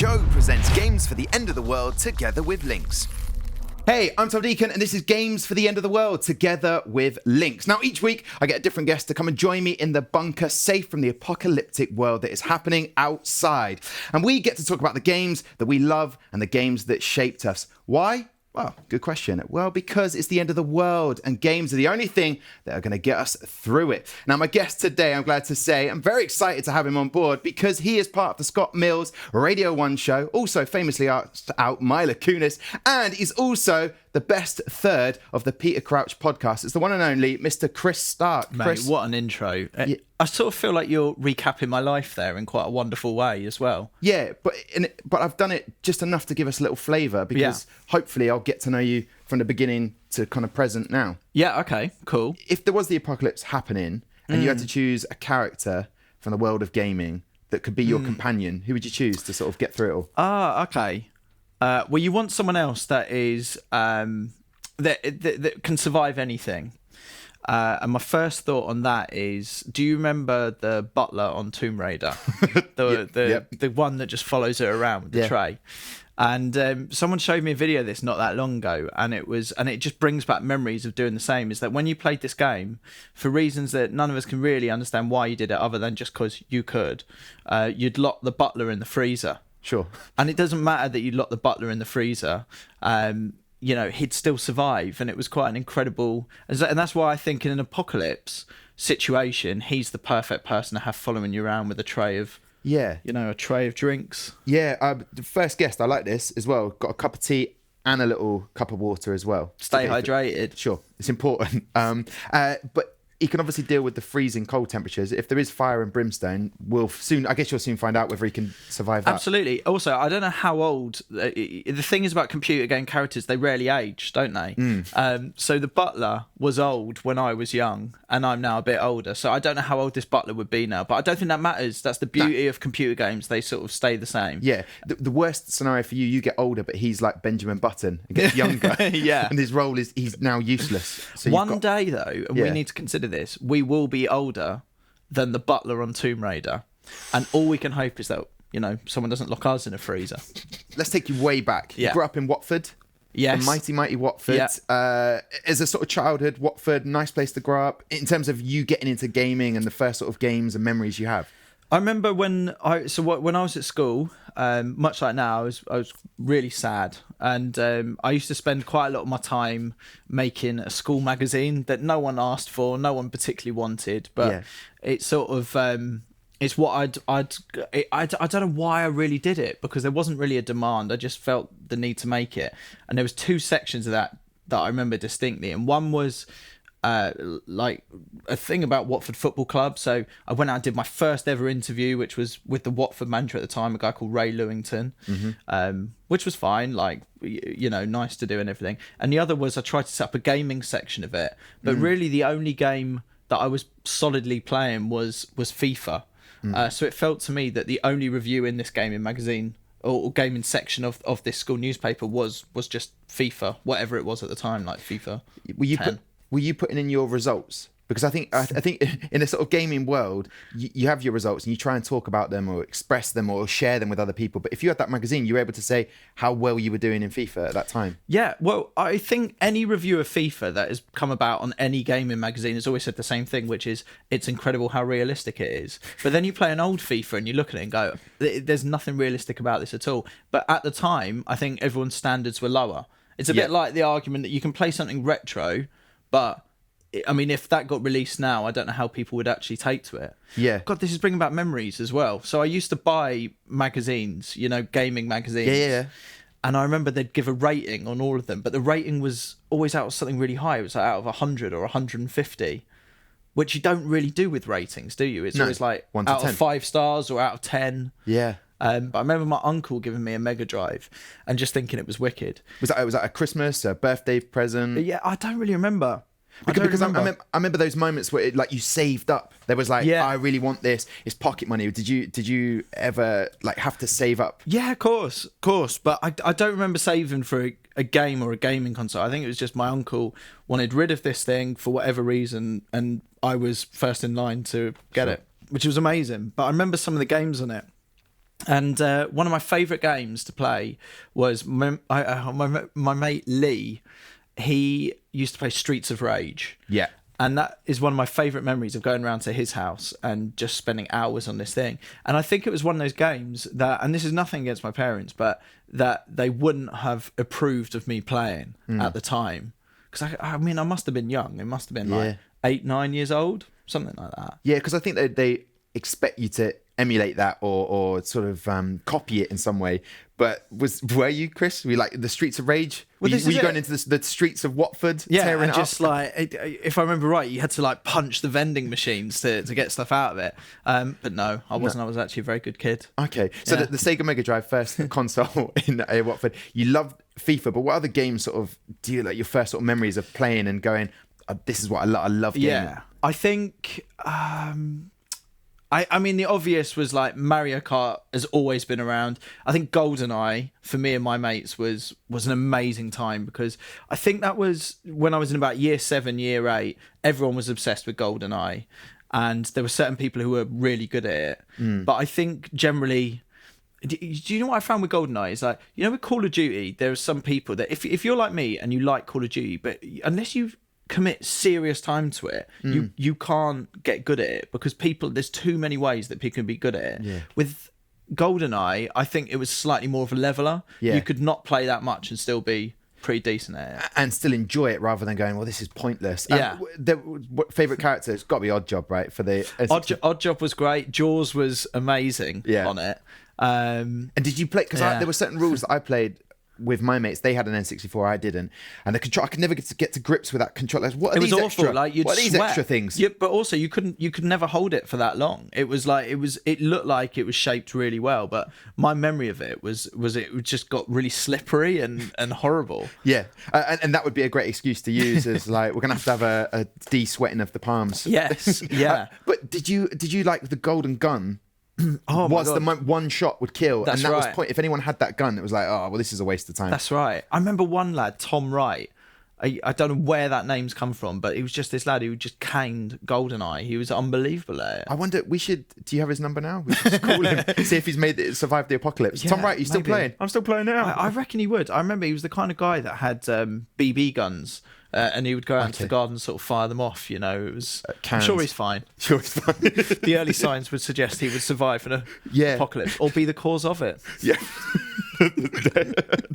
Joe presents Games for the End of the World together with Links. Hey, I'm Tom Deacon, and this is Games for the End of the World together with Links. Now, each week, I get a different guest to come and join me in the bunker, safe from the apocalyptic world that is happening outside. And we get to talk about the games that we love and the games that shaped us. Why? Well, good question. Well, because it's the end of the world and games are the only thing that are going to get us through it. Now, my guest today, I'm glad to say, I'm very excited to have him on board because he is part of the Scott Mills Radio 1 show, also famously asked out Mila Kunis, and he's also the best third of the Peter Crouch podcast. It's the one and only Mr. Chris Stark. Mate, Chris, what an intro. Yeah. I sort of feel like you're recapping my life there in quite a wonderful way as well. Yeah, but I've done it just enough to give us a little flavour because hopefully I'll get to know you from the beginning to kind of present now. Yeah, okay, cool. If there was the apocalypse happening and you had to choose a character from the world of gaming that could be your companion, who would you choose to sort of get through it all? Okay. Well, you want someone else that is that can survive anything. And my first thought on that is, do you remember the butler on Tomb Raider? The one that just follows it around with the tray. And someone showed me a video of this not that long ago, and it just brings back memories of doing the same. Is that when you played this game, for reasons that none of us can really understand why you did it, other than just because you could, you'd lock the butler in the freezer. Sure. And it doesn't matter that you lock the butler in the freezer. He'd still survive, and it was quite an incredible. And that's why I think in an apocalypse situation, he's the perfect person to have following you around with a tray of. Yeah. A tray of drinks. Yeah, the first guest, I like this as well. Got a cup of tea and a little cup of water as well. Stay hydrated. Sure, it's important. But he can obviously deal with the freezing cold temperatures. If there is fire and brimstone, you'll soon find out whether he can survive that. Absolutely. Also, I don't know how old. The thing is about computer game characters, they rarely age, don't they? So the butler was old when I was young, and I'm now a bit older. So I don't know how old this butler would be now, but I don't think that matters. That's the beauty of computer games. They sort of stay the same. Yeah. The worst scenario for you get older, but he's like Benjamin Button and gets younger. Yeah. And his role is he's now useless. So One day, though, and we need to consider this, we will be older than the butler on Tomb Raider. And all we can hope is that, someone doesn't lock us in a freezer. Let's take you way back. Yeah. You grew up in Watford. Yes. The mighty Watford. Yeah. As a sort of childhood, Watford, nice place to grow up. In terms of you getting into gaming and the first sort of games and memories you have. I remember when I was at school, much like now, I was really sad, and I used to spend quite a lot of my time making a school magazine that no one asked for, no one particularly wanted, but it's sort of it's what I don't know why I really did it, because there wasn't really a demand. I just felt the need to make it, and there was two sections of that I remember distinctly, and one was like a thing about Watford Football Club. So I went out and did my first ever interview, which was with the Watford manager at the time, a guy called Ray Lewington, which was fine, like, nice to do and everything. And the other was I tried to set up a gaming section of it, but really the only game that I was solidly playing was FIFA. So it felt to me that the only review in this gaming magazine or gaming section of this school newspaper was just FIFA, whatever it was at the time, like FIFA. Were you putting in your results? Because I think in a sort of gaming world, you have your results and you try and talk about them or express them or share them with other people. But if you had that magazine, you were able to say how well you were doing in FIFA at that time. Yeah, well, I think any review of FIFA that has come about on any gaming magazine has always said the same thing, which is it's incredible how realistic it is. But then you play an old FIFA and you look at it and go, there's nothing realistic about this at all. But at the time, I think everyone's standards were lower. It's a bit like the argument that you can play something retro, but I mean, if that got released now, I don't know how people would actually take to it. Yeah. God, this is bringing back memories as well. So I used to buy magazines, gaming magazines. Yeah. And I remember they'd give a rating on all of them, but the rating was always out of something really high. It was like out of 100 or 150, which you don't really do with ratings, do you? It's always like 1 to out 10. of 5 stars or out of 10. Yeah. But I remember my uncle giving me a Mega Drive and just thinking it was wicked. Was that a Christmas, a birthday present? Yeah, I don't really remember. Because I remember those moments where you saved up. There was I really want this. It's pocket money. Did you ever have to save up? Yeah, of course. But I don't remember saving for a game or a gaming console. I think it was just my uncle wanted rid of this thing for whatever reason, and I was first in line to get it, which was amazing. But I remember some of the games on it. And one of my favourite games to play was my mate Lee. He used to play Streets of Rage. Yeah. And that is one of my favourite memories of going around to his house and just spending hours on this thing. And I think it was one of those games that, and this is nothing against my parents, but that they wouldn't have approved of me playing at the time. Because I mean, I must have been young. It must have been like 8, 9 years old, something like that. Yeah, because I think they expect you to emulate that or sort of copy it in some way. But were you, Chris? Were you like the Streets of Rage? Were you going into the streets of Watford, tearing it just up? like, if I remember right, you had to like punch the vending machines to get stuff out of it. But no, I wasn't. I was actually a very good kid. Okay, so the Sega Mega Drive first console in Watford. You loved FIFA, but what other games sort of do you like your first sort of memories of playing and going, this is what I love gaming? Yeah, I think. I mean, the obvious was like Mario Kart has always been around. I think GoldenEye for me and my mates was an amazing time, because I think that was when I was in about year 7, year 8. Everyone was obsessed with GoldenEye, and there were certain people who were really good at it. But I think generally, do you know what I found with GoldenEye is like, you know, with Call of Duty, there are some people that if you're like me and you like Call of Duty, but unless you commit serious time to it, you can't get good at it, because there's too many ways that people can be good at it. With GoldenEye, I think it was slightly more of a leveler. You could not play that much and still be pretty decent at it, and still enjoy it rather than going, well, this is pointless. Favorite character? It's got to be Oddjob, right? For the Oddjob was great. Jaws was amazing on it. And did you play? Because there were certain rules that I played with my mates. They had an N64, I didn't, and the control, I could never get to grips with that controller. What are these extra? Like, you'd what are these sweat. extra things? Yeah, but also you could never hold it for that long. It was like it looked like it was shaped really well, but my memory of it was it just got really slippery and horrible. Yeah, and that would be a great excuse to use as like, we're gonna have to have a de-sweating of the palms. Yes, yeah. But did you like the golden gun? Oh my God. The one shot would kill. That's and that right. was point. If anyone had that gun, it was like, oh well, this is a waste of time. That's right. I remember one lad, Tom Wright. I don't know where that name's come from, but he was just this lad who just caned GoldenEye. He was unbelievable at it. I wonder, do you have his number now? We should just call him, see if he's survived the apocalypse. Tom Wright, you still playing? I'm still playing now. I reckon he would. I remember he was the kind of guy that had BB guns. And he would go out into the garden and sort of fire them off, you know. It was. I'm sure he's fine. Sure he's fine. The early signs would suggest he would survive an apocalypse or be the cause of it. Yeah,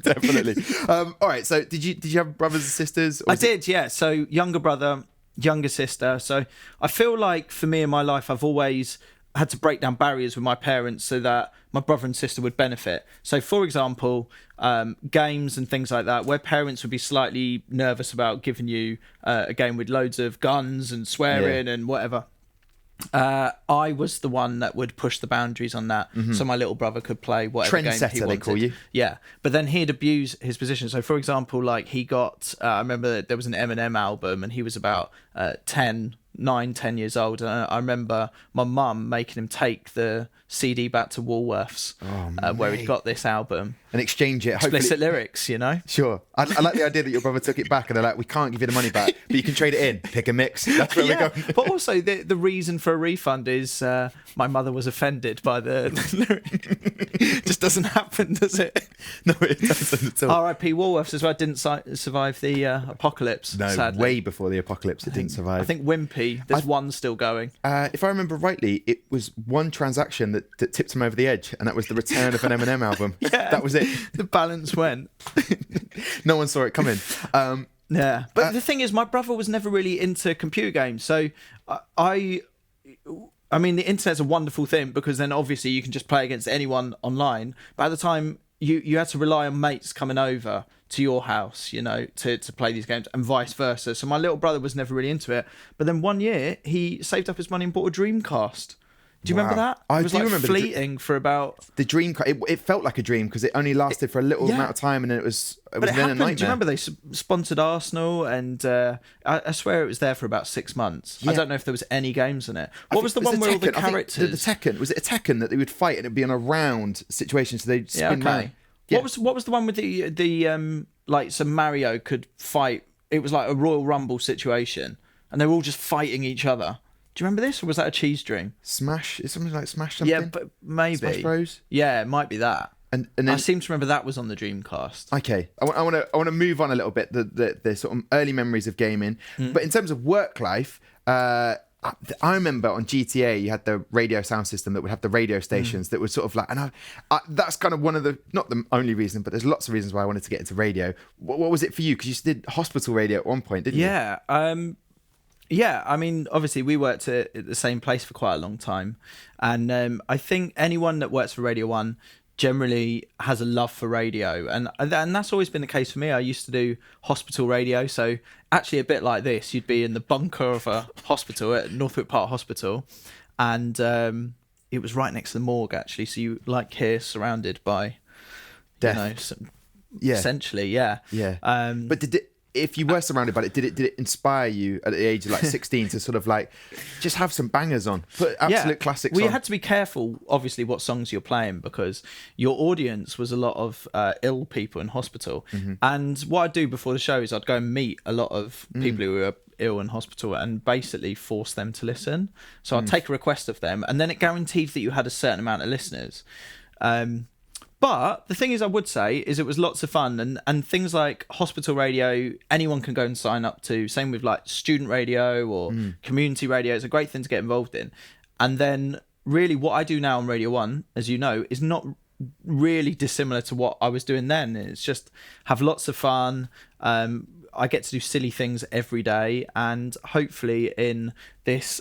definitely. All right. So, did you have brothers and sisters? I did, yeah. So, younger brother, younger sister. So, I feel like for me in my life, I've always had to break down barriers with my parents so that my brother and sister would benefit. So, for example, games and things like that, where parents would be slightly nervous about giving you a game with loads of guns and swearing and whatever. I was the one that would push the boundaries on that, so my little brother could play whatever game he wanted. Trendsetter, they call you. Yeah, but then he'd abuse his position. So, for example, like he got, I remember there was an Eminem album, and he was about 10 years old, and I remember my mum making him take the CD back to Woolworths, where he'd got this album and exchange it. Explicit lyrics, you know. Sure, I like the idea that your brother took it back, and they're like, "We can't give you the money back, but you can trade it in. Pick a mix." That's where we go. But also, the reason for a refund is my mother was offended by the lyric. Just doesn't happen, does it? No, it doesn't at all. R.I.P. Woolworths as well didn't survive the apocalypse. No, sadly. way before the apocalypse, it didn't survive. I think Wimpy, there's one still going. If I remember rightly, it was one transaction that tipped him over the edge, and that was the return of an Eminem album. Yeah, that was it. The balance went. No one saw it coming. Yeah, but the thing is, my brother was never really into computer games, so I mean, the internet's a wonderful thing, because then obviously you can just play against anyone online. But at the time, you had to rely on mates coming over to your house, you know, to play these games, and vice versa. So my little brother was never really into it. But then one year, he saved up his money and bought a Dreamcast. Do you remember that? I it was do like remember fleeting for about... The dream, it felt like a dream, because it only lasted for a little amount of time, and then it was then a nightmare. Do you remember they sponsored Arsenal, and I swear it was there for about 6 months. Yeah. I don't know if there was any games in it. What was the one where all the characters... The Tekken, was it a Tekken that they would fight, and it'd be on a round situation, so they'd spin round? Yeah. What was the one with the like, so Mario could fight? It was like a Royal Rumble situation, and they were all just fighting each other. Do you remember this, or was that a cheese dream? Smash? Is something like Smash something? Yeah, but maybe. Smash Bros? Yeah, it might be that. And then I seem to remember that was on the Dreamcast. Okay, I want to move on a little bit. The sort of early memories of gaming, but in terms of work life, I remember on GTA you had the radio sound system that would have the radio stations that would sort of like, and I that's kind of one of the, not the only reason, but there's lots of reasons why I wanted to get into radio. What was it for you? Because you did hospital radio at one point, didn't you? Yeah, I mean, obviously we worked at the same place for quite a long time, and I think anyone that works for Radio 1 generally has a love for radio, and that's always been the case for me. I used to do hospital radio, so actually a bit like this, you'd be in the bunker of a hospital at Northwick Park Hospital, and it was right next to the morgue actually, so you like here surrounded by death. Essentially, yeah. But if you were surrounded by it, did it inspire you at the age of like 16 to sort of like just have some bangers on, put absolute classics on? You had to be careful, obviously, what songs you're playing, because your audience was a lot of ill people in hospital. And what I'd do before the show is I'd go and meet a lot of people who were ill in hospital and basically force them to listen. So I'd take a request of them, and then it guaranteed that you had a certain amount of listeners. But the thing is, I would say, is it was lots of fun, and things like hospital radio, anyone can go and sign up to. Same with like student radio or community radio. It's a great thing to get involved in. And then really what I do now on Radio 1, as you know, is not really dissimilar to what I was doing then. It's just have lots of fun. I get to do silly things every day, and hopefully in this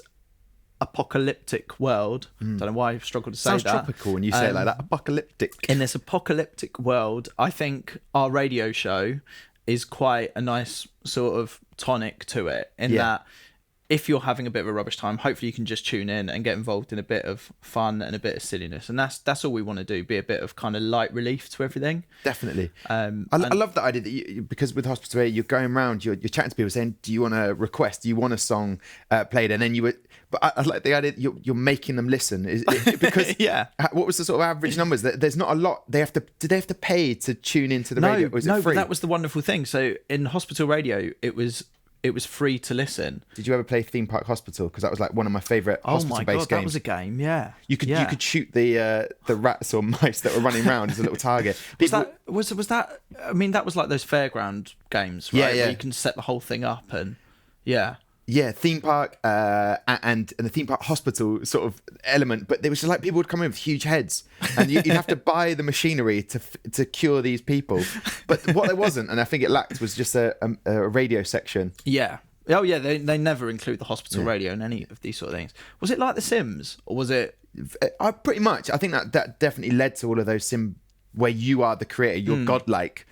apocalyptic world, don't know why I've struggled to say Sounds that. Sounds tropical when you say it like that. Apocalyptic. In this apocalyptic world, I think our radio show is quite a nice sort of tonic to it, in that if you're having a bit of a rubbish time, hopefully you can just tune in and get involved in a bit of fun and a bit of silliness, and that's all we want to do, be a bit of kind of light relief to everything. Definitely. I love that idea that because with hospital radio, you're going around, you're chatting to people saying, do you want a request, do you want a song played, and then you would, but I like the idea that you're making them listen, because what was the sort of average numbers? There's not a lot. Did they have to pay to tune into the radio, or was it free? But that was the wonderful thing. So in hospital radio, it was free to listen. Did you ever play Theme Park Hospital? Because that was like one of my favourite hospital-based games. That was a game, yeah. You could shoot the rats or mice that were running around as a little target. Was that? I mean, that was like those fairground games, right? Yeah. Where you can set the whole thing up and Theme Park and the Theme Park Hospital sort of element, but there was just like people would come in with huge heads, and you'd have to buy the machinery to cure these people. But what there wasn't, and I think it lacked, was just a radio section. Yeah. Oh yeah, they never include the hospital radio in any of these sort of things. Was it like The Sims, or was it? Pretty much. I think that definitely led to all of those Sim, where you are the creator, you're godlike.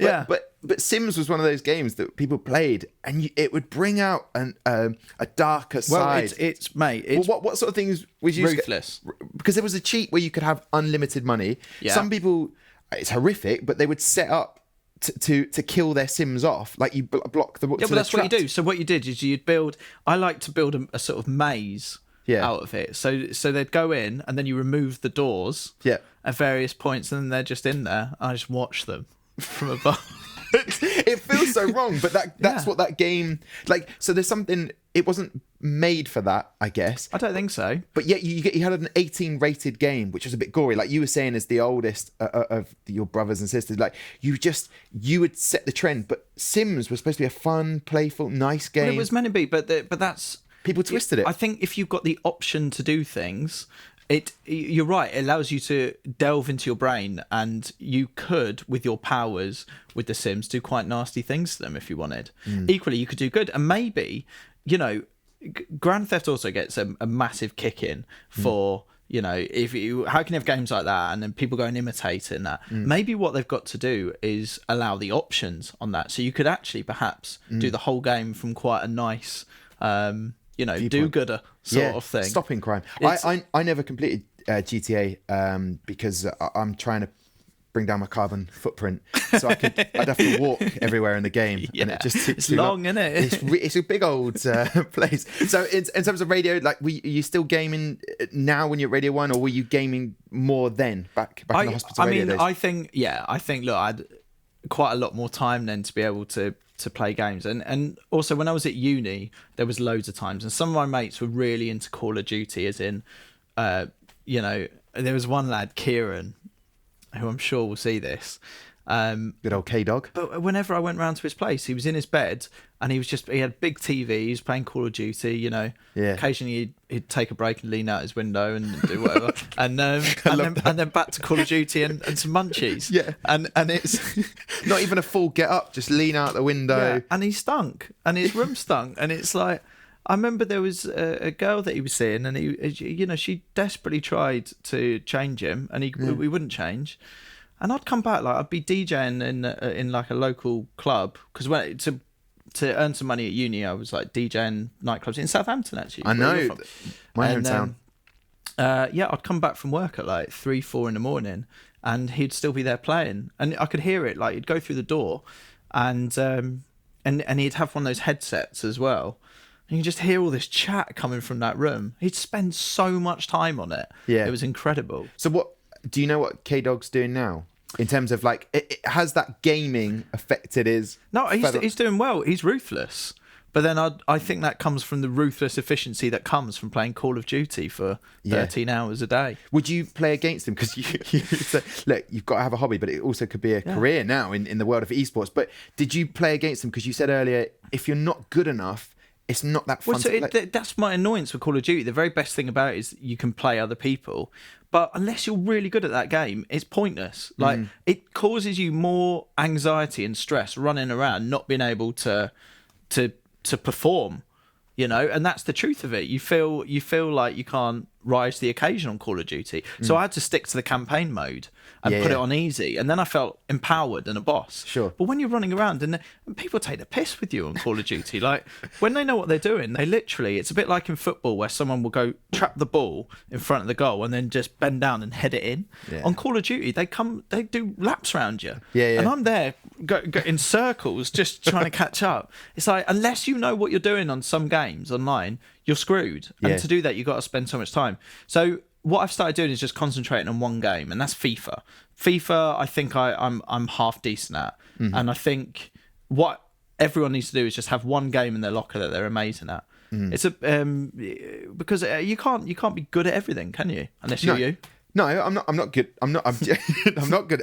But Sims was one of those games that people played, and it would bring out a darker side. What sort of things was you ruthless? Because there was a cheat where you could have unlimited money. Yeah. Some people, it's horrific, but they would set up to kill their Sims off, like you block the. Yeah, but that's what you do. So what you did is you'd build. I like to build a sort of maze. Out of it, so they'd go in, and then you remove the doors at various points, and then they're just in there. I just watch them from above. It feels so wrong, but that's what that game like. So there's something. It wasn't made for that, I guess. I don't think so. But yet you had an 18 rated game, which was a bit gory. Like you were saying, as the oldest of your brothers and sisters, like you would set the trend. But Sims was supposed to be a fun, playful, nice game. Well, it was meant to be, but that's. People twisted it. I think if you've got the option to do things, you're right, it allows you to delve into your brain, and you could, with your powers with The Sims, do quite nasty things to them if you wanted. Equally, you could do good. And maybe, Grand Theft Auto gets a massive kick in for... how can you have games like that and then people go and imitate in that? Maybe what they've got to do is allow the options on that, so you could actually perhaps do the whole game from quite a nice do-gooder sort of thing. Stopping crime. I never completed GTA because I'm trying to bring down my carbon footprint, so I'd have to walk everywhere in the game, and it just it's long, isn't it? It's a big old place. So in terms of radio, like, are you still gaming now when you're at Radio 1, or were you gaming more then back in the hospital radio days? I think look, quite a lot more time then to be able to play games. And also when I was at uni, there was loads of times, and some of my mates were really into Call of Duty, as in, there was one lad, Kieran, who I'm sure will see this. Good old K-Dog. But whenever I went round to his place, he was in his bed and he had a big TV, he was playing Call of Duty, Yeah. Occasionally he'd take a break and lean out his window and do whatever. and then back to Call of Duty and some munchies. Yeah. And it's not even a full get up, just lean out the window. Yeah. And he stunk. And his room stunk. And it's like, I remember there was a girl that he was seeing, and she desperately tried to change him, and he wouldn't change. And I'd come back, like I'd be DJing in like a local club, because to earn some money at uni, I was like DJing nightclubs in Southampton, actually. I know, my hometown. I'd come back from work at like 3-4 in the morning, and he'd still be there playing, and I could hear it. Like he'd go through the door, and he'd have one of those headsets as well. And you just hear all this chat coming from that room. He'd spend so much time on it. Yeah, it was incredible. So do you know what K-Dog's doing now? In terms of like, has that gaming affected his... No, he's doing well. He's ruthless. But then I think that comes from the ruthless efficiency that comes from playing Call of Duty for 13 hours a day. Would you play against him? Because look, you've got to have a hobby, but it also could be a career now in the world of esports. But did you play against him? Because you said earlier, if you're not good enough, it's not that fun. That's my annoyance with Call of Duty. The very best thing about it is you can play other people. But unless you're really good at that game, it's pointless. Like it causes you more anxiety and stress running around, not being able to perform, and that's the truth of it. You feel like you can't rise to the occasion on Call of Duty. So I had to stick to the campaign mode and put it on easy, and then I felt empowered and a boss. Sure. But when you're running around and people take the piss with you on Call of Duty, like when they know what they're doing, they literally, it's a bit like in football where someone will go trap the ball in front of the goal and then just bend down and head it in. Yeah. On Call of Duty, they do laps around you. Yeah. And I'm there go in circles just trying to catch up. It's like, unless you know what you're doing on some games online, you're screwed. And to do that, you've got to spend so much time. So what I've started doing is just concentrating on one game, and that's FIFA. FIFA, I think I'm half decent at. And I think what everyone needs to do is just have one game in their locker that they're amazing at. It's because you can't be good at everything, can you? Unless you're you. No, I'm not good. I'm not good.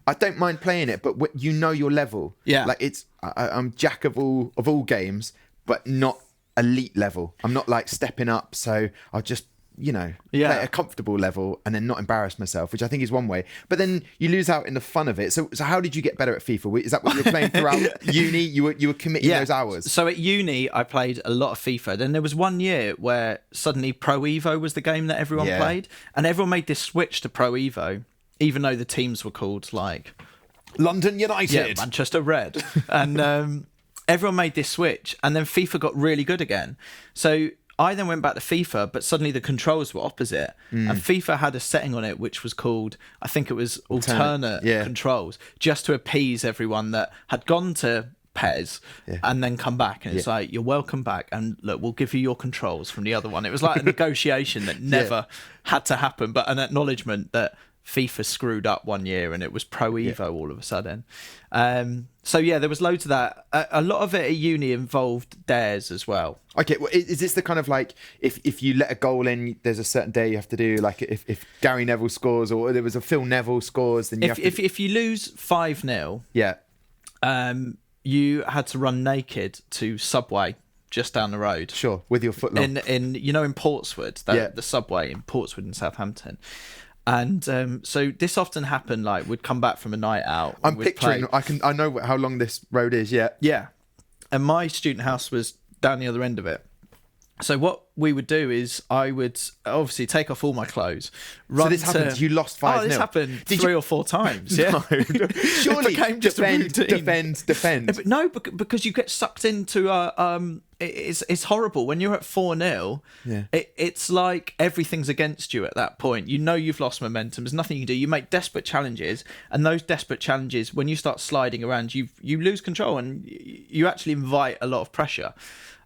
I don't mind playing it, but your level. Yeah. Like I'm jack of all games, but not elite level. I'm not like stepping up, so I'll just play at a comfortable level and then not embarrass myself, which I think is one way. But then you lose out in the fun of it. So how did you get better at FIFA? Is that what you were playing throughout uni? You were committing those hours? So at uni, I played a lot of FIFA. Then there was one year where suddenly Pro Evo was the game that everyone played, and everyone made this switch to Pro Evo, even though the teams were called like London United, Manchester Red, and everyone made this switch, and then FIFA got really good again. So I then went back to FIFA, but suddenly the controls were opposite. And FIFA had a setting on it which was called, I think it was alternate controls, just to appease everyone that had gone to PES and then come back. And it's like, you're welcome back. And look, we'll give you your controls from the other one. It was like a negotiation that never had to happen, but an acknowledgement that FIFA screwed up one year and it was Pro Evo all of a sudden. So there was loads of that. A lot of it at uni involved dares as well. Okay, well, is this the kind of like if you let a goal in, there's a certain dare you have to do? Like if Gary Neville scores or there was a Phil Neville scores, then if you lose 5-0, you had to run naked to Subway just down the road. Sure, with your foot long. In Portswood, the Subway in Portswood in Southampton. And so this often happened, like we'd come back from a night out. I'm picturing, I know how long this road is, Yeah. And my student house was down the other end of it. So what we would do is I would obviously take off all my clothes. So this happened, you lost 5-0? Oh, this happened three or four times, No. Surely, defend. But no, because you get sucked into it's horrible. When you're at 4-0, it's like everything's against you at that point. You know you've lost momentum. There's nothing you can do. You make desperate challenges, and those desperate challenges, when you start sliding around, you lose control, and you actually invite a lot of pressure.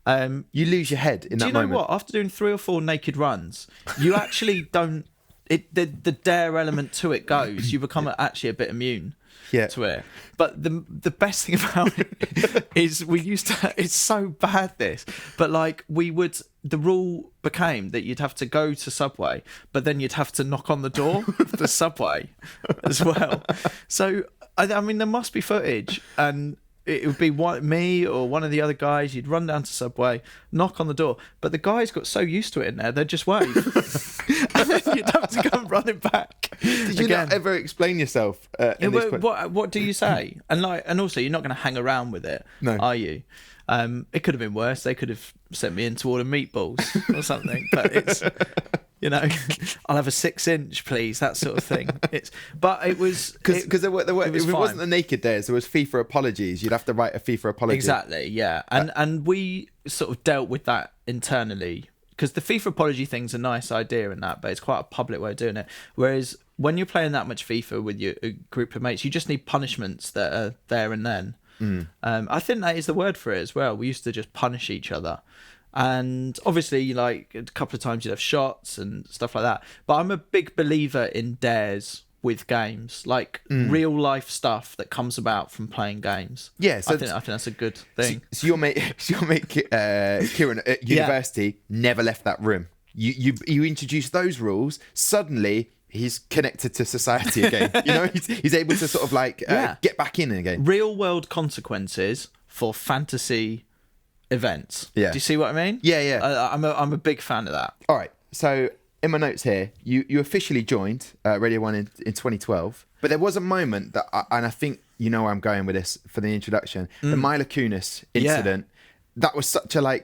You lose your head in that moment. Do you know what? After doing 3 or 4 naked runs, you actually don't the dare element to it goes, you become actually a bit immune to it. But the best thing about it is we used to. It's so bad this, but like the rule became that you'd have to go to Subway, but then you'd have to knock on the door of the Subway as well. So I mean, there must be footage, and it would be me or one of the other guys. You'd run down to Subway, knock on the door, but the guys got so used to it in there, they'd just wave, and then you'd have to come running back. Did you not ever explain yourself? What do you say? And also, you're not going to hang around with it, are you? It could have been worse. They could have sent me in to order meatballs or something. But it's, I'll have a 6-inch, please, that sort of thing. It was because it wasn't the naked days. There was FIFA apologies. You'd have to write a FIFA apology. Exactly, yeah. And we sort of dealt with that internally, because the FIFA apology thing's a nice idea and that, but it's quite a public way of doing it. Whereas when you're playing that much FIFA with a group of mates, you just need punishments that are there and then. I think that is the word for it as well. We used to just punish each other, and obviously, like, a couple of times you'd have shots and stuff like that. But I'm a big believer in dares with games, like real life stuff that comes about from playing games. Yeah, so I think that's a good thing. So your mate Kieran at university never left that room. You introduce those rules, suddenly he's connected to society again. He's able to sort of like get back in again. Real world consequences for fantasy events. Yeah. Do you see what I mean? Yeah. I'm a big fan of that. All right. So in my notes here, you officially joined Radio 1 in 2012, but there was a moment that, and I think you know where I'm going with this for the introduction, the Mila Kunis incident. That was such a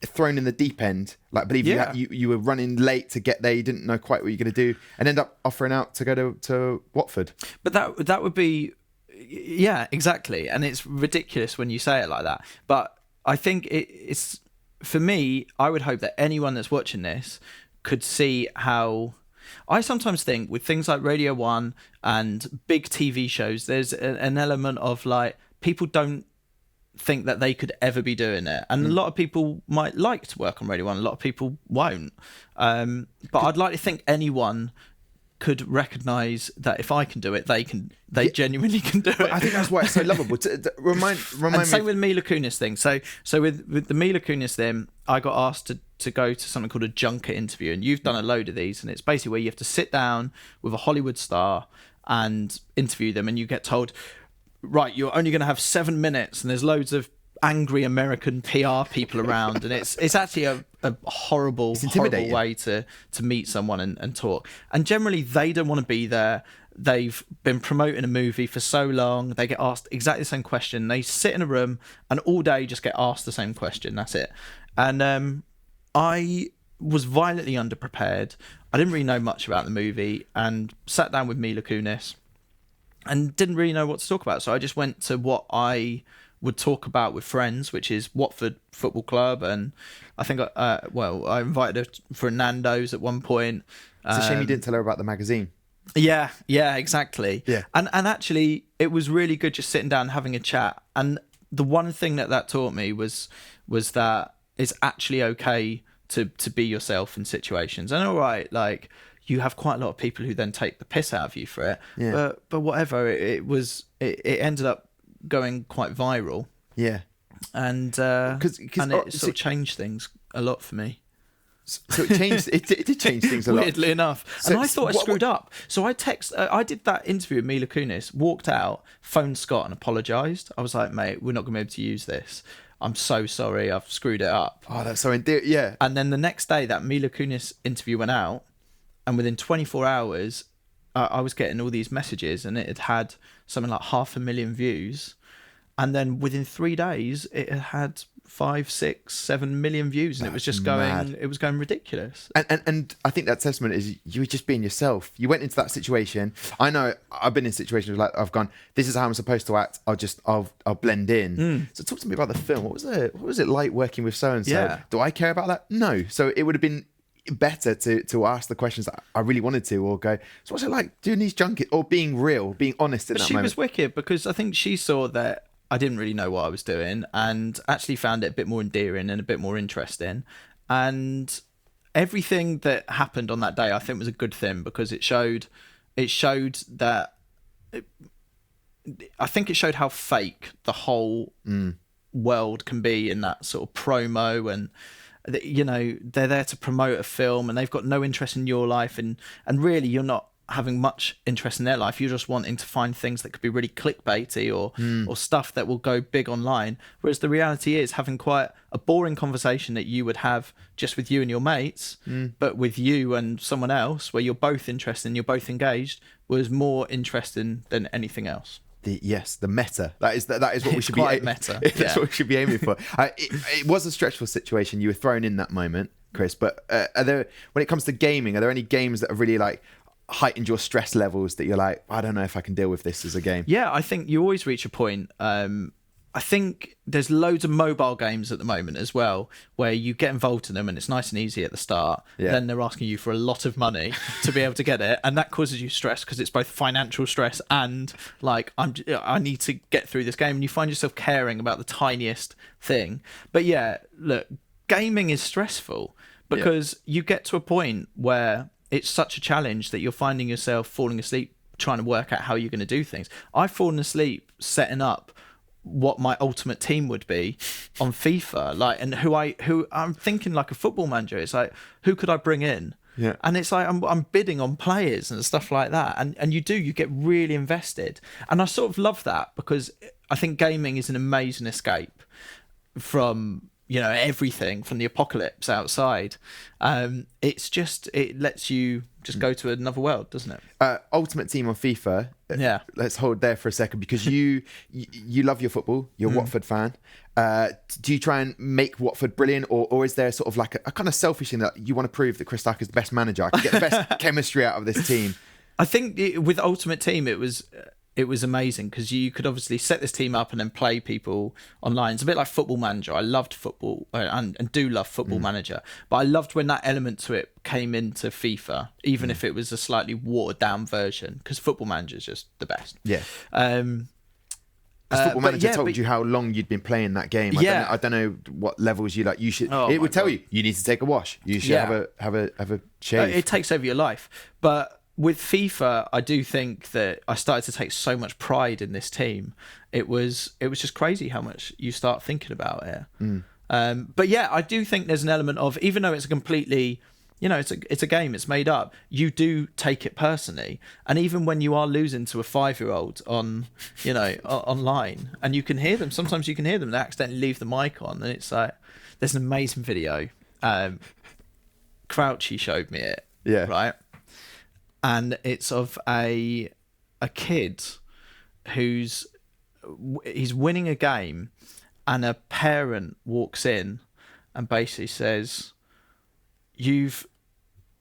thrown in the deep end. Like, I believe you were running late to get there. You didn't know quite what you're going to do, and end up offering out to go to Watford. But that would be, yeah, exactly. And it's ridiculous when you say it like that. But I think it's, for me, I would hope that anyone that's watching this could see how. I sometimes think with things like Radio 1 and big TV shows, there's an element of like, people don't think that they could ever be doing it, and a lot of people might like to work on Radio 1, a lot of people won't, but I'd like to think anyone could recognise that if I can do it, they genuinely can do it. I think that's why it's so lovable. Remind me. Same with Mila Kunis thing. So with the Mila Kunis thing, I got asked to go to something called a junket interview, and you've done a load of these, and it's basically where you have to sit down with a Hollywood star and interview them, and you get told, right, you're only going to have 7 minutes, and there's loads of angry American PR people around, and it's actually a horrible way to meet someone and talk. And generally, they don't want to be there. They've been promoting a movie for so long. They get asked exactly the same question. They sit in a room and all day just get asked the same question. That's it. And I was violently underprepared. I didn't really know much about the movie, and sat down with Mila Kunis and didn't really know what to talk about. So I just went to what I would talk about with friends, which is Watford Football Club. And I think, I invited her for a Nando's at one point. It's a shame you didn't tell her about the magazine. Yeah, exactly. Yeah. And actually, it was really good just sitting down and having a chat. And the one thing that taught me was that it's actually okay to be yourself in situations. And all right, like, you have quite a lot of people who then take the piss out of you for it. Yeah. But whatever, it ended up going quite viral. Yeah. And it sort of changed things a lot for me. So it changed. It did change things a lot. Weirdly enough. And I thought I screwed up. So I I did that interview with Mila Kunis, walked out, phoned Scott and apologised. I was like, mate, we're not going to be able to use this. I'm so sorry. I've screwed it up. Oh, that's so endearing. Yeah. And then the next day, that Mila Kunis interview went out, and within 24 hours, I was getting all these messages, and it had something like 500,000 views. And then within 3 days, it had 5, 6, 7 million views, and it was just going. It was going ridiculous. And I think that testament is you were just being yourself. You went into that situation. I know I've been in situations like I've gone, this is how I'm supposed to act. I'll blend in. So talk to me about the film. What was it like working with so and so? Yeah. Do I care about that? No. So it would have been better to ask the questions that I really wanted to, or go, so what's it like doing these junkets, or being real, being honest in that moment. She was wicked, because I think she saw that I didn't really know what I was doing, and actually found it a bit more endearing and a bit more interesting. And everything that happened on that day, I think, was a good thing, because it showed that. I think it showed how fake the whole world can be in that sort of promo, and they're there to promote a film and they've got no interest in your life, and really you're not having much interest in their life. You're just wanting to find things that could be really clickbaity or stuff that will go big online, whereas the reality is having quite a boring conversation that you would have just with you and your mates, but with you and someone else where you're both interested and you're both engaged was more interesting than anything else. The meta. That is what we should be meta. That's what we should be aiming for. It was a stressful situation. You were thrown in that moment, Chris. But when it comes to gaming, are there any games that have really like heightened your stress levels that you're like, I don't know if I can deal with this as a game? Yeah, I think you always reach a point. I think there's loads of mobile games at the moment as well, where you get involved in them and it's nice and easy at the start. Yeah. Then they're asking you for a lot of money to be able to get it, and that causes you stress because it's both financial stress and like I need to get through this game, and you find yourself caring about the tiniest thing. But yeah, look, gaming is stressful because you get to a point where it's such a challenge that you're finding yourself falling asleep trying to work out how you're going to do things. I've fallen asleep setting up what my ultimate team would be on FIFA, like, and who I'm thinking like a football manager. It's like, who could I bring in? Yeah. And it's like I'm bidding on players and stuff like that, and you get really invested, and I sort of love that because I think gaming is an amazing escape from everything, from the apocalypse outside. It lets you just go to another world, doesn't it? Ultimate Team on FIFA. Yeah. Let's hold there for a second, because you love your football. You're a Watford fan. Do you try and make Watford brilliant, or is there sort of like a kind of selfish thing that you want to prove that Chris Stark is the best manager? I can get the best chemistry out of this team. I think with Ultimate Team, it was amazing because you could obviously set this team up and then play people online. It's a bit like Football Manager. I loved football and do love Football Manager, but I loved when that element to it came into FIFA, even if it was a slightly watered down version, because Football Manager is just the best. Yeah. Football Manager told you how long you'd been playing that game. I don't know what levels you like. You should. It would tell you need to take a wash. You should have a shave. It takes over your life, but with FIFA, I do think that I started to take so much pride in this team. It was just crazy how much you start thinking about it. But yeah, I do think there's an element of, even though it's a completely, it's a game, it's made up, you do take it personally. And even when you are losing to a 5-year-old on, online, and you can hear them, sometimes you can hear them, they accidentally leave the mic on, and it's like, there's an amazing video. Crouchy showed me it. Yeah. Right. And it's of a kid he's winning a game, and a parent walks in and basically says, I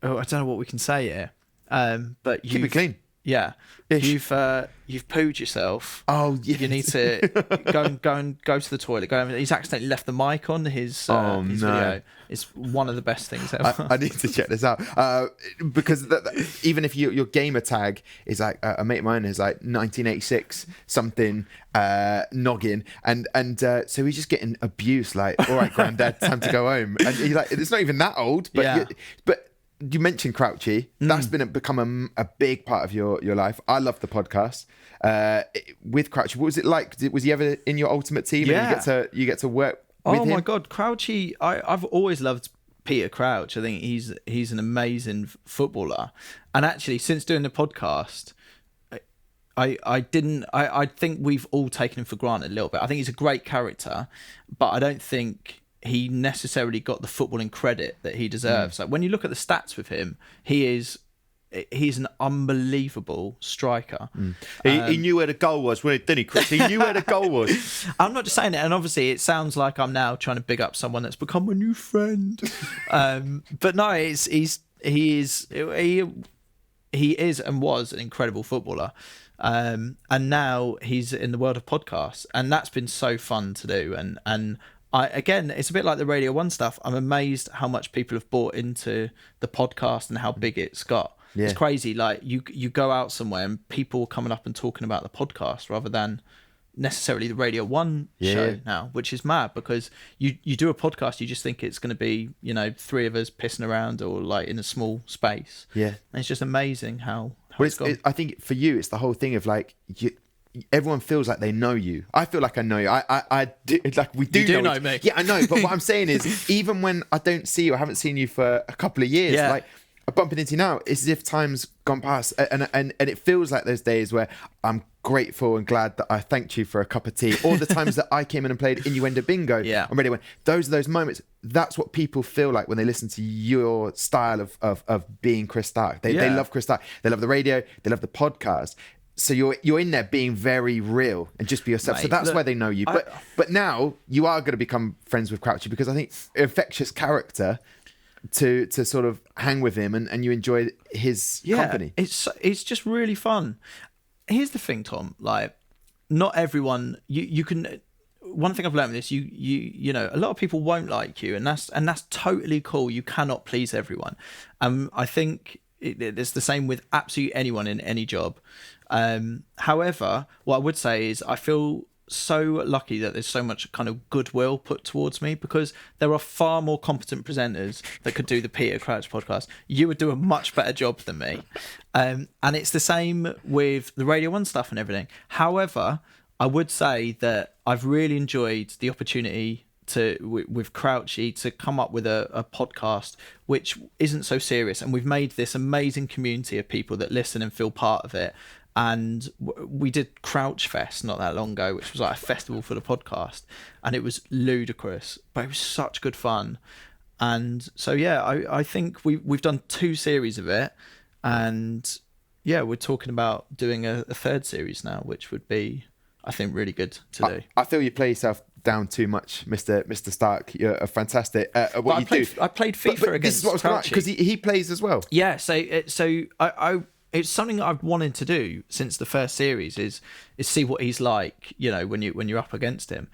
don't know what we can say here, but keep it clean. Yeah. Ish. You've pooed yourself. Oh, yeah. You need to go to the toilet. He's accidentally left the mic on his video. It's one of the best things ever. I need to check this out because even if your gamer tag is like a mate of mine is like 1986 something noggin, and so he's just getting abused. Like, all right, granddad, time to go home. And he's like, it's not even that old, but. You mentioned Crouchy. That's become a big part of your life. I love the podcast with Crouchy. What was it like? Was he ever in your Ultimate Team? Yeah. And you get to work with him? Oh my God, Crouchy! I've always loved Peter Crouch. I think he's an amazing footballer. And actually, since doing the podcast, I think we've all taken him for granted a little bit. I think he's a great character, but I don't think he necessarily got the footballing credit that he deserves. Like, when you look at the stats with him, he's an unbelievable striker. He knew where the goal was, didn't he, Chris? He knew where the goal was. I'm not just saying it, and obviously it sounds like I'm now trying to big up someone that's become a new friend. But no, he is and was an incredible footballer. And now he's in the world of podcasts, and that's been so fun to do. And again, it's a bit like the Radio 1 stuff. I'm amazed how much people have bought into the podcast and how big it's got. Yeah. It's crazy. Like, you go out somewhere and people are coming up and talking about the podcast rather than necessarily the Radio 1 show now, which is mad because you do a podcast, you just think it's going to be, you know, three of us pissing around or like in a small space. Yeah. And it's just amazing how Well, it's gone. I think for you, it's the whole thing of like, everyone feels like they know you. I feel like I know you. I do, like we do. You do know me. Yeah, I know. But what I'm saying is, even when I don't see you, I haven't seen you for a couple of years. Yeah. Like bumping into you now, it's as if time's gone past, and it feels like those days where I'm grateful and glad that I thanked you for a cup of tea, or the times that I came in and played Innuendo Bingo. Yeah. I'm ready. When those are those moments. That's what people feel like when they listen to your style of being Chris Stark. They love Chris Stark. They love the radio. They love the podcast. So you're in there being very real and just be yourself. Mate, so that's why they know you. But now you are going to become friends with Crouchy because I think infectious character to sort of hang with him and you enjoy his company. It's just really fun. Here's the thing, Tom. Like, not everyone you can. One thing I've learned with this, you know, a lot of people won't like you, and that's totally cool. You cannot please everyone. I think it's the same with absolutely anyone in any job. However, what I would say is I feel so lucky that there's so much kind of goodwill put towards me because there are far more competent presenters that could do the Peter Crouch podcast. You would do a much better job than me. And it's the same with the Radio 1 stuff and everything. However, I would say that I've really enjoyed the opportunity with Crouchy to come up with a podcast which isn't so serious, and we've made this amazing community of people that listen and feel part of it. And we did Crouch Fest not that long ago, which was like a festival for the podcast, and it was ludicrous, but it was such good fun. And so I think we've done 2 series of it, and we're talking about doing a third series now, which would be, I think, really good to do. I feel you play yourself down too much, Mr. Stark. You're a fantastic at what you do. I played FIFA against this is what I was going to because he plays as well. Yeah, so I it's something that I've wanted to do since the first series is see what he's like, you know, when you're up against him.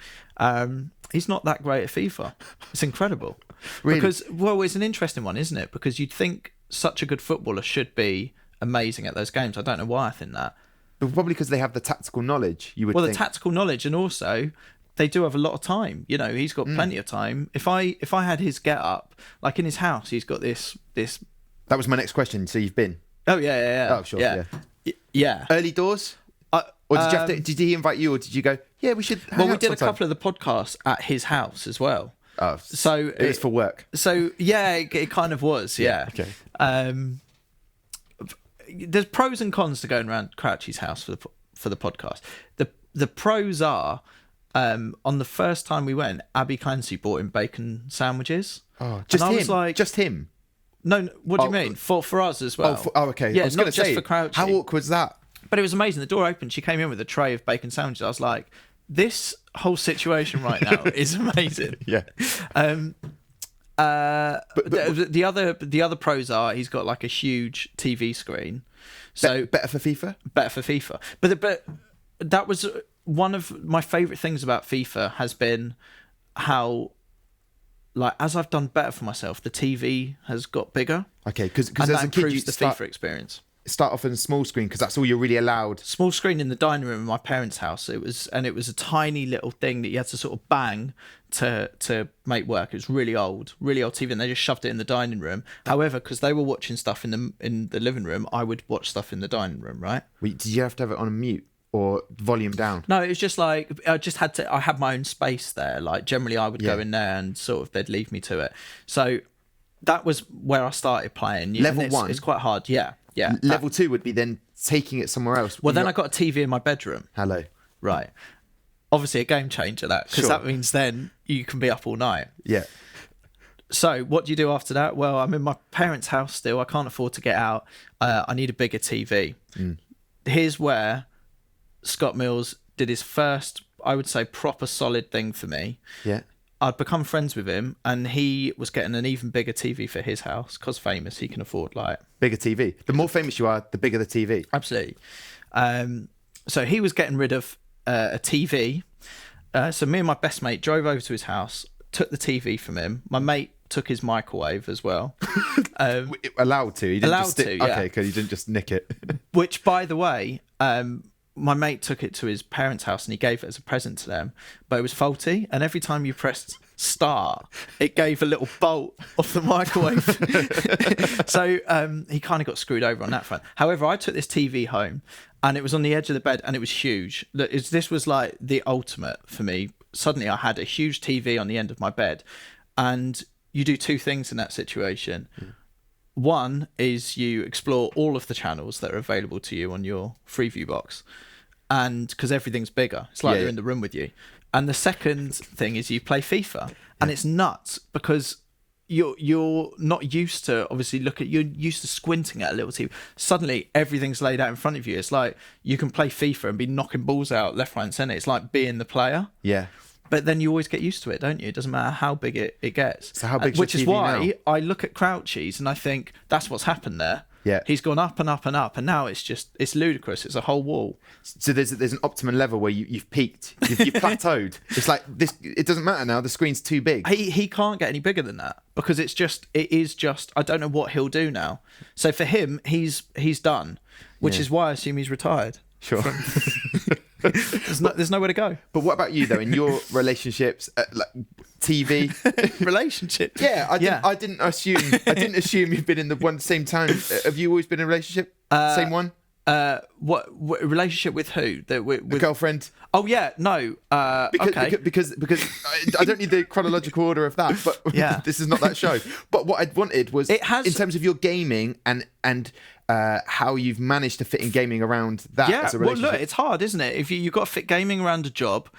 He's not that great at FIFA. It's incredible. Really? Because, well, it's an interesting one, isn't it? Because you'd think such a good footballer should be amazing at those games. I don't know why I think that. But probably because they have the tactical knowledge, you would think. Well, the tactical knowledge, and also they do have a lot of time. You know, he's got plenty of time. If I had his get up, like in his house, he's got this. That was my next question. So you've been? Oh yeah. Oh sure, yeah. Early doors? Or did you have to, did he invite you, or did you go? Yeah, we should. Well, we did a couple of the podcasts at his house as well. Oh, so it was for work. So yeah, it kind of was. Yeah. Okay. There's pros and cons to going around Crouchy's house for the podcast. The pros are, on the first time we went, Abby Clancy bought him bacon sandwiches. Oh, just him. Was like, just him. No, what do you mean? For us as well. Okay. Yeah, I was not going to just say, for Crouchy. How awkward was that? But it was amazing. The door opened. She came in with a tray of bacon sandwiches. I was like, this whole situation right now is amazing. Yeah. The other pros are he's got like a huge TV screen. So better for FIFA. Better for FIFA. But that was one of my favourite things about FIFA has been how, like, as I've done better for myself, the TV has got bigger. Okay, because as a kid you the FIFA experience. Start off in a small screen because that's all you're really allowed. Small screen in the dining room of my parents' house. It was a tiny little thing that you had to sort of bang to make work. It was really old TV, and they just shoved it in the dining room. However, because they were watching stuff in the living room, I would watch stuff in the dining room. Right? Did you have to have it on a mute or volume down? No, it was just like I had my own space there. Like generally, I would go in there and sort of they'd leave me to it. So that was where I started playing. Level 1, it's quite hard. Yeah. Level 2 would be then taking it somewhere else. Well, then I got a TV in my bedroom. Hello. Right. Obviously a game changer, that, because that means then you can be up all night. Yeah. So what do you do after that? Well, I'm in my parents' house still. I can't afford to get out. I need a bigger TV. Here's where Scott Mills did his first, I would say, proper solid thing for me. Yeah. I'd become friends with him, and he was getting an even bigger TV for his house because famous, he can afford like bigger TV. The more famous you are, the bigger the TV. Absolutely. So he was getting rid of a TV. So me and my best mate drove over to his house, took the TV from him. My mate took his microwave as well. Allowed to? He didn't allowed just to, yeah. Okay, because you didn't just nick it. Which, by the way, my mate took it to his parents' house and he gave it as a present to them, but it was faulty. And every time you pressed start, it gave a little bolt off the microwave. So he kind of got screwed over on that front. However, I took this TV home and it was on the edge of the bed and it was huge. This was like the ultimate for me. Suddenly I had a huge TV on the end of my bed, and you do two things in that situation. One is you explore all of the channels that are available to you on your Freeview box, and because everything's bigger, it's like they're in the room with you. And the second thing is you play FIFA, and it's nuts because you're not used to you're used to squinting at a little TV. Suddenly everything's laid out in front of you. It's like you can play FIFA and be knocking balls out left, right, and centre. It's like being the player. Yeah. But then you always get used to it, don't you? It doesn't matter how big it gets. So how big's which your is TV why now? I look at Crouchies and I think that's what's happened there. Yeah. He's gone up and up and up, and now it's ludicrous. It's a whole wall. So there's an optimum level where you've peaked, you've plateaued. It's like this. It doesn't matter now. The screen's too big. He can't get any bigger than that because it is just I don't know what he'll do now. So for him, he's done, which is why I assume he's retired. Sure. There's nowhere to go. But what about you though? In your relationships, like TV relationship? Yeah, I didn't assume you've been in the same time. Have you always been in a relationship? Same one? What relationship with who? With A girlfriend? Oh yeah, no. Because I don't need the chronological order of that. But this is not that show. But what I wanted was in terms of your gaming and how you've managed to fit in gaming around that as a relationship. Well, look, it's hard, isn't it? If you've got to fit gaming around a job,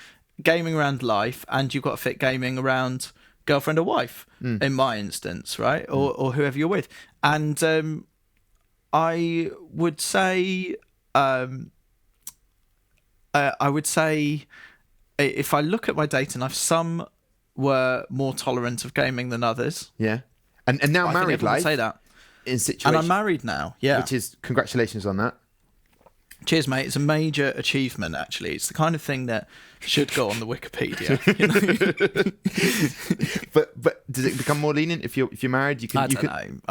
gaming around life, and you've got to fit gaming around girlfriend or wife, in my instance, right? Or whoever you're with. And I would say if I look at my dating life, some were more tolerant of gaming than others. Yeah. And now married life. Say that. In situation. And I'm married now, yeah. Which is, congratulations on that. Cheers, mate. It's a major achievement, actually. It's the kind of thing that should go on the Wikipedia. You know? But does it become more lenient if you're married? I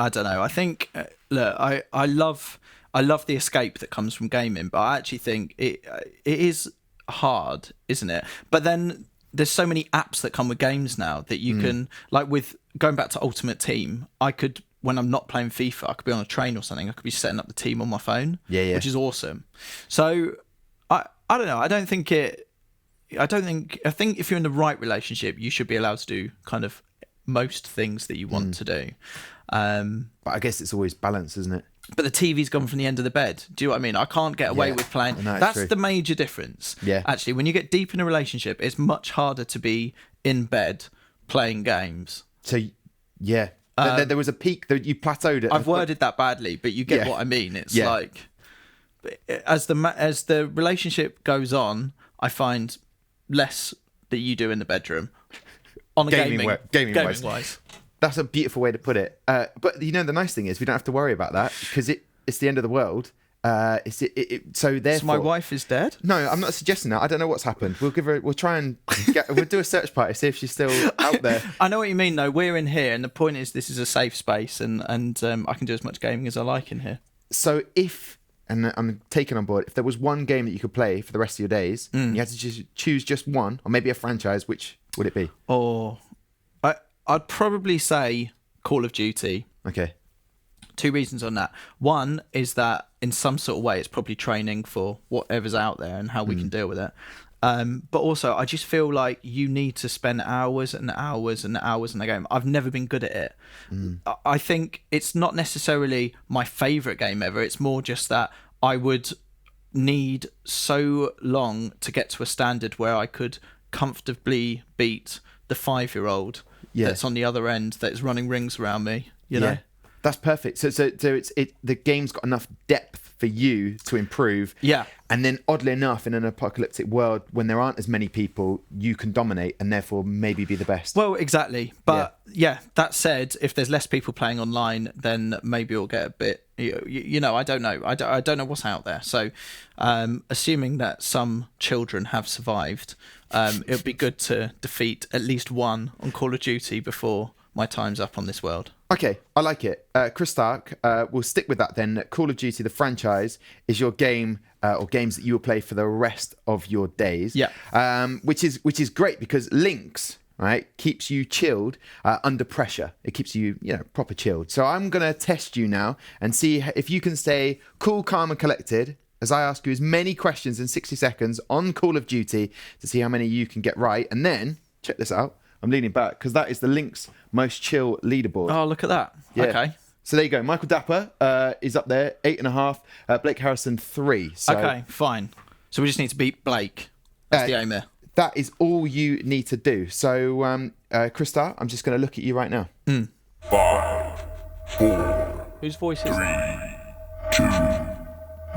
don't know. I think look, I love the escape that comes from gaming, but I actually think it is hard, isn't it? But then there's so many apps that come with games now that you can, like with going back to Ultimate Team, I could. When I'm not playing FIFA, I could be on a train or something. I could be setting up the team on my phone, which is awesome. So I don't know. I think if you're in the right relationship, you should be allowed to do kind of most things that you want to do. But I guess it's always balance, isn't it? But the TV's gone from the end of the bed. Do you know what I mean? I can't get away with playing. No, that's the major difference. Yeah. Actually, when you get deep in a relationship, it's much harder to be in bed playing games. So, yeah. There was a peak that you plateaued at. I've worded that badly, but you get what I mean. It's like as the relationship goes on, I find less that you do in the bedroom on a gaming wise. That's a beautiful way to put it. But you know, the nice thing is we don't have to worry about that because it's the end of the world. So my wife is dead? No, I'm not suggesting that. I don't know what's happened. We'll do a search party, see if she's still out there. I know what you mean though. We're in here and the point is this is a safe space and I can do as much gaming as I like in here. So and I'm taking on board, if there was one game that you could play for the rest of your days, and you had to choose just one, or maybe a franchise, which would it be? I'd probably say Call of Duty. Okay. Two reasons on that. One is that in some sort of way it's probably training for whatever's out there and how we can deal with it. But also I just feel like you need to spend hours and hours and hours in the game. I've never been good at it. I think it's not necessarily my favourite game ever. It's more just that I would need so long to get to a standard where I could comfortably beat the 5-year-old that's on the other end that's running rings around me, you know? That's perfect. So the game's got enough depth for you to improve. Yeah. And then oddly enough, in an apocalyptic world, when there aren't as many people, you can dominate and therefore maybe be the best. Well, exactly. But that said, if there's less people playing online, then maybe it'll get a bit, you know, I don't know. I don't know what's out there. So assuming that some children have survived, it would be good to defeat at least one on Call of Duty before my time's up on this world. Okay, I like it. Chris Stark, we'll stick with that then. Call of Duty, the franchise, is your game or games that you will play for the rest of your days. Yeah. Which is great because Links, right, keeps you chilled under pressure. It keeps you, proper chilled. So I'm going to test you now and see if you can stay cool, calm and collected as I ask you as many questions in 60 seconds on Call of Duty to see how many you can get right. And then, check this out. I'm leaning back because that is the Link's most chill leaderboard. Oh, look at that. Yeah. Okay. So there you go. Michael Dapper is up there, 8.5. Blake Harrison, 3. So Okay, fine. So we just need to beat Blake. That's the aim here. that is all you need to do. So, Krista, I'm just going to look at you right now. 5, 4, Whose voice is 3, that? 2,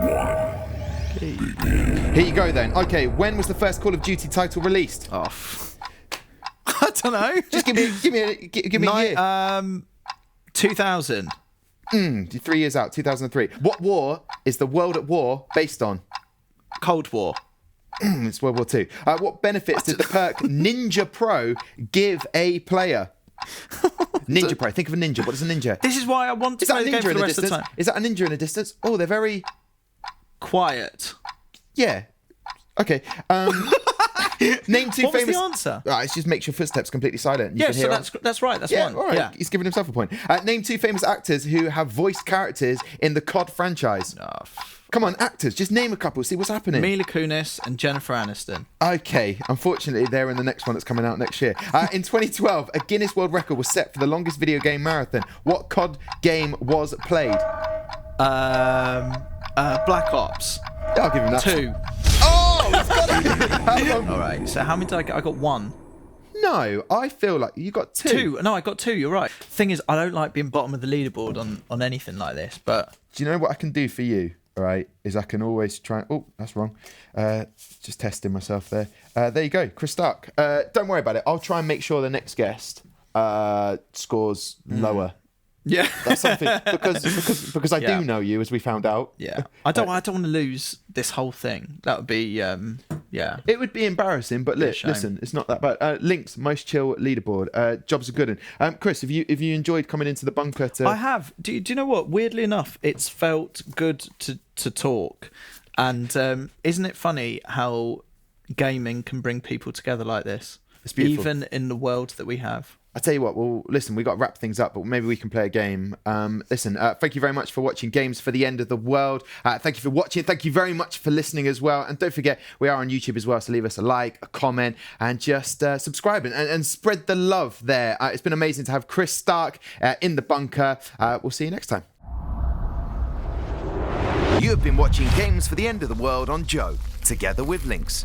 1. Here you go then. Okay, when was the first Call of Duty title released? Oh, I don't know. Just give me a year. 2000. 3 years out, 2003. What war is the World at War based on? Cold War. It's World War II. What benefits did the perk Ninja Pro give a player? Ninja Pro. Think of a ninja. What is a ninja? This is why I want to Is that play a the game ninja for in the the rest of the distance? time. Is that a ninja in the distance? Oh, they're very... Quiet. Yeah. Okay. Name two What was famous... the answer? It just makes your footsteps completely silent. You Yeah, can so hear that's right. That's Yeah, one. all right. Yeah. He's giving himself a point. Name two famous actors who have voiced characters in the COD franchise. Oh, Come on, actors. Just name a couple. See what's happening. Mila Kunis and Jennifer Aniston. Okay. Unfortunately, they're in the next one that's coming out next year. In 2012, a Guinness World Record was set for the longest video game marathon. What COD game was played? Black Ops. Yeah, I'll give him that. 2. Oh, he's got it. How long? All right. So how many did I get? I got 1. No, I feel like you got 2. 2. No, I got 2. You're right. Thing is, I don't like being bottom of the leaderboard on anything like this. But Do you know what I can do for you? All right, is I can always try. Oh, that's wrong. Just testing myself there. There you go, Chris Stark. Don't worry about it. I'll try and make sure the next guest scores lower. yeah, That's something because I Yeah. do know you, as we found out. yeah. I don't want to lose this whole thing. That would be yeah. It would be embarrassing, but a shame. listen, it's not that bad. Link's most chill leaderboard. Jobs are good. Chris, have you enjoyed coming into the bunker to? I have. Do you know what? Weirdly enough, it's felt good to talk, and isn't it funny how gaming can bring people together like this? It's beautiful. Even in the world that we have. I tell you what, well, listen, we got to wrap things up, but maybe we can play a game. Listen, thank you very much for watching Games for the End of the World. Thank you for watching. Thank you very much for listening as well. And don't forget, we are on YouTube as well, so leave us a like, a comment, and just subscribe and spread the love there. It's been amazing to have Chris Stark in the bunker. We'll see you next time. You have been watching Games for the End of the World on Joe, together with Links.